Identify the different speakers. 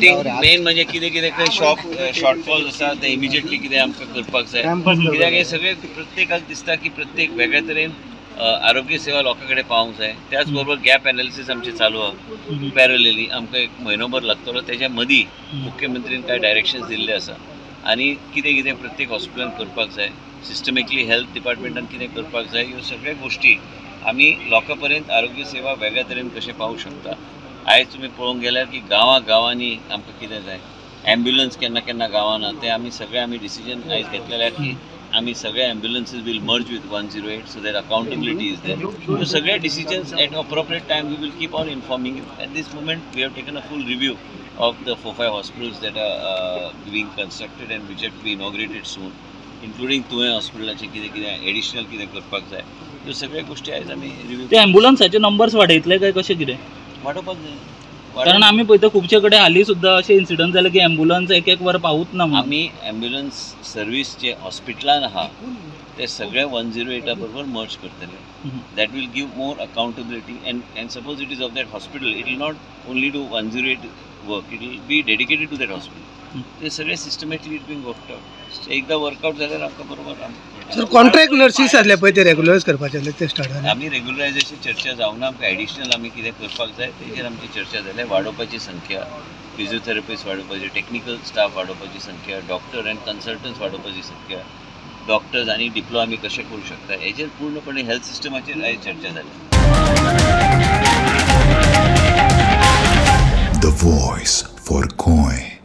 Speaker 1: Main म्हणजे कितें कितें खंय शॉर्टफॉल्स आसा ते इमिजिएटली कितें आमकां करपाक जाय कित्याक हे सगळे प्रत्येकाक दिसता की प्रत्येक वेगळ्या तरेन आरोग्य सेवा लोकां कडेन पावूंक जाय. त्याच बरोबर गॅप एनालिसीस आमचें चालू आहा पॅरलली आमकां एक म्हयनोभर लागतलो. तेच्या मदीं मुख्यमंत्रीन कांय डायरेक्शन्स दिल्ले आसा आनी कितें कितें प्रत्येक हॉस्पिटलान करपाक जाय, सिस्टमॅटिकली हेल्थ डिपार्टमेंटान कितें करपाक जाय, ह्यो सगळ्यो गोश्टी आमी लोकां पर्यंत आरोग्य सेवा वेगळ्या तरेन कशें पावूंक शकता. आयज तुमी पळोवंक गेल्यार की गांवांनी आमकां कितें जाय, एम्ब्युलन्स केन्ना केन्ना गांवाना ते आमी डिसिजन आयज घेतलेले की आमी सगळे ambulances will merge with 108 so that accountability is there. ह्यो सगळे decisions at appropriate time we will keep on informing you. At this moment we have taken a full review of the 4-5 hospitals that are being constructed and which have to be inaugurated soon, including तुवें हॉस्पिटलाचें कितें कितें additional कितें करपाक जाय. ह्यो सगळ्यो गोश्टी आयज आमी रिव्यू.
Speaker 2: ते एम्ब्युलन्साचे नंबर्स वाडयतले काय कशें कितें?
Speaker 1: वाडोवपाक जाय.
Speaker 2: कारण आमी पळयता खुबशे कडेन हालीं सुद्दां अशें इन्सिडंट जाले की एम्ब्युलन्स एक वर पावूच ना म्हणून.
Speaker 1: आमी एम्ब्युलन्स सर्वीस जे हॉस्पिटलान आहा ते सगळे 108 बरोबर मर्ज करतले. That will give more accountability and suppose it is of that hospital it will not only do 108 work, it will be dedicated to that hospital. ते सगळे systematically it been worked out. एकदा work out जाल्यार आमकां बरोबर
Speaker 3: sir contract nurses आसले पळय ते रेग्युलरायज करपाचे ते स्टार्ट जाले.
Speaker 1: आमी रेग्युलरायजेशन चर्चा जावना. आमकां एडिशनल आमी कितें करपाक जाय तेजेर आमची चर्चा जाल्या. वाडोवपाची संख्या, फिजिओथेरपिस्ट वाडोवपाची, टेक्निकल स्टाफ वाडोवपाची संख्या, डॉक्टर एंड कन्सल्टंट्स वाडोवपाची संख्या, डॉक्टर्स आनी डिप्लो आमी कशें करूं शकता हेजेर पूर्णपणे हेल्थ सिस्टमाचेर आयज चर्चा जाली.
Speaker 4: The voice for Koi.